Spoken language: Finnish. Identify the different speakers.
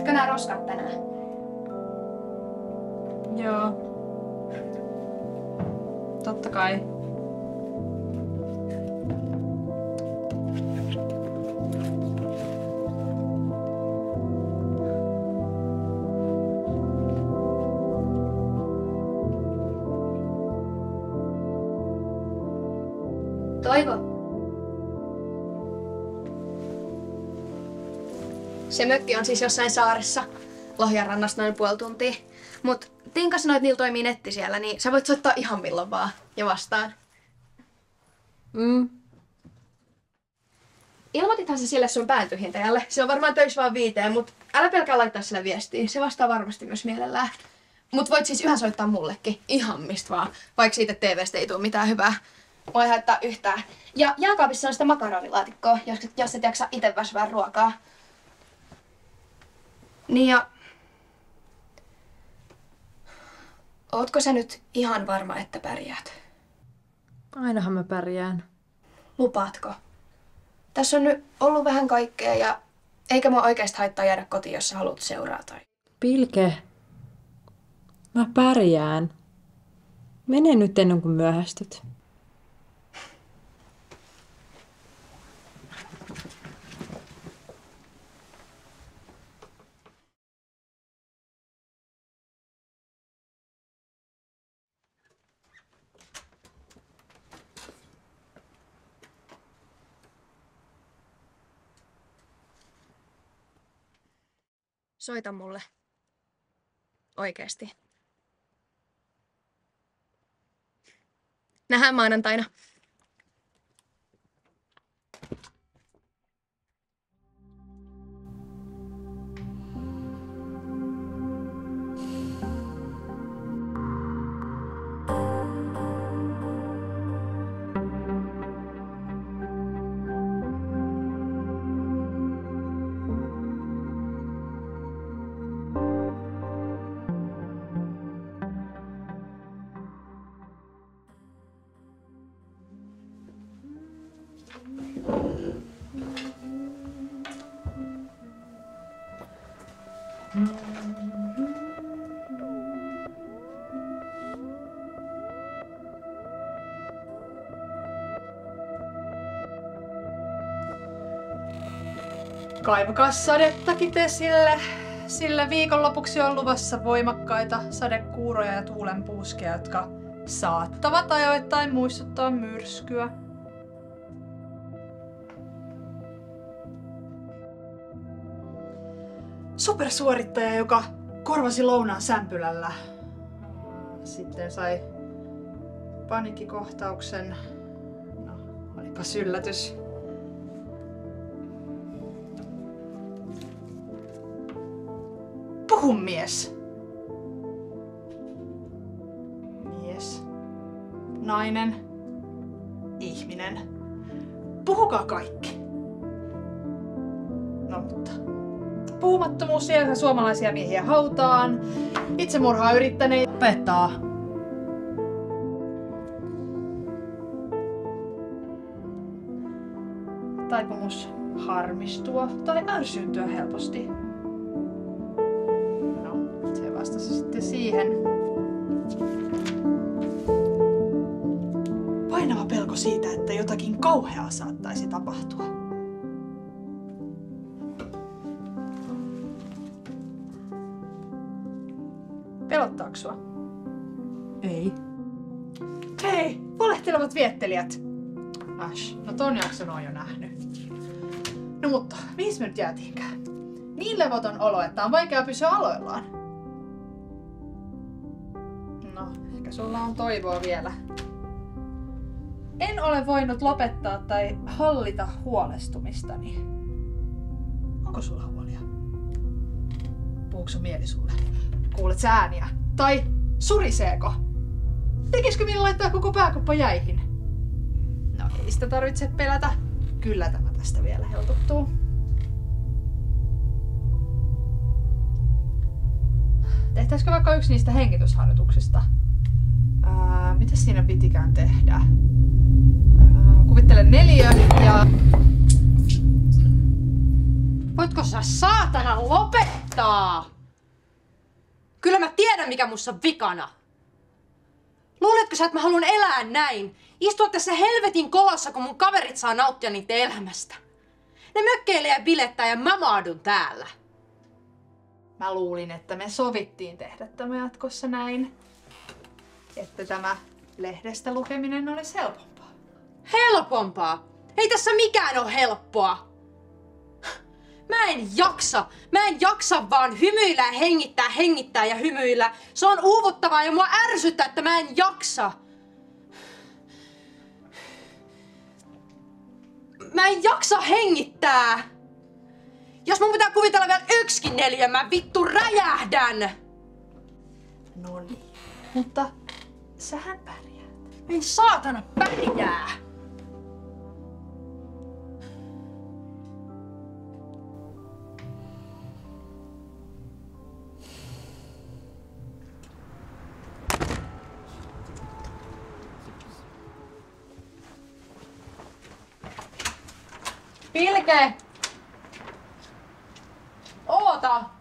Speaker 1: Pesetkö nää roskat tänään?
Speaker 2: Joo. Totta kai.
Speaker 1: Toivo. Se mökki on siis jossain saaressa. Lohjanrannasta noin puoli tuntia. Mut Tinka sanoi, että niillä toimii netti siellä, niin sä voit soittaa ihan milloin vaan ja vastaan. Ilmoitithan se sille sun pääntyhintäjälle. Se on varmaan töissä vaan 5, mut älä pelkää laittaa sille viestiä. Se vastaa varmasti myös mielellään. Mut voit siis yhä soittaa mullekin. Ihan mistä vaan. Vaikka siitä TV:stä ei tule mitään hyvää. Voi haittaa yhtään. Ja jääkaapissa on sitä makaronilaatikkoa, jos et jaksa ite väsyvää ruokaa. Niin ja... Ootko sä nyt ihan varma, että pärjäät?
Speaker 2: Ainahan mä pärjään.
Speaker 1: Lupaatko? Tässä on nyt ollut vähän kaikkea ja eikä mua oikeasti haittaa jäädä kotiin, jos sä haluat seuraa tai...
Speaker 2: Pilke. Mä pärjään. Mene nyt ennen kuin myöhästyt.
Speaker 1: Soita mulle. Oikeesti. Nähdään maanantaina.
Speaker 2: Kaivakaa sadettakin tesille, sillä viikonlopuksi on luvassa voimakkaita sadekuuroja ja tuulenpuuskeja, jotka saattavat ajoittain muistuttaa myrskyä. Supersuorittaja, joka korvasi lounaan sämpylällä. Sitten sai paniikkikohtauksen. No, olipas yllätys. Puhu mies. Mies. Nainen. Ihminen. Puhukaa kaikki. No mutta. Puhumattomuus siellä suomalaisia miehiä hautaan. Itsemurhaa yrittäneet opettaa. Taipumus harmistua tai ärsyyntyä helposti. No, se vastasi sitten siihen. Painava pelko siitä, että jotakin kauheaa saattaisi tapahtua. Pelottaako sua? Ei. Hei, valehtelevat viettelijät! Ash, no ton jakson on jo nähnyt. No mutta, mihin me nyt jäätiinkään? Niin levoton olo, että on vaikea pysyä aloillaan. No, ehkä sulla on toivoa vielä. En ole voinut lopettaa tai hallita huolestumistani. Onko sulla huolia? Puhuuko sun mieli sulle? Kuulet sä ääniä? Tai suriseeko? Tekisikö minä laittaa koko pääkoppa jäihin? No ei sitä tarvitse pelätä. Kyllä tämä tästä vielä helpottuu. Tehtäisikö vaikka yksi niistä hengitysharjoituksista? Mitä siinä pitikään tehdä? Kuvittele 4 ja... Voitko sä saatana lopettaa?
Speaker 3: haittaa. Kyllä mä tiedän, mikä mussa on vikana. Luuletko sä, että mä haluan elää näin? Istua tässä helvetin kolossa, kun mun kaverit saa nauttia niitä elämästä. Ne mökkeilee ja bilettää ja mä maadun täällä.
Speaker 2: Mä luulin, että me sovittiin tehdä tämä jatkossa näin. Että tämä lehdestä lukeminen olisi helpompaa.
Speaker 3: Helpompaa? Ei tässä mikään ole helppoa. Mä en jaksa vaan hymyillä ja hengittää ja hymyillä. Se on uuvuttavaa ja mua ärsyttää, että mä en jaksa. Mä en jaksa hengittää. Jos mun pitää kuvitella vielä yksikin neliö, mä vittu räjähdän.
Speaker 2: No niin. Mutta sähän pärjäät.
Speaker 3: Ei saatana pärjää. Pilke! Oota!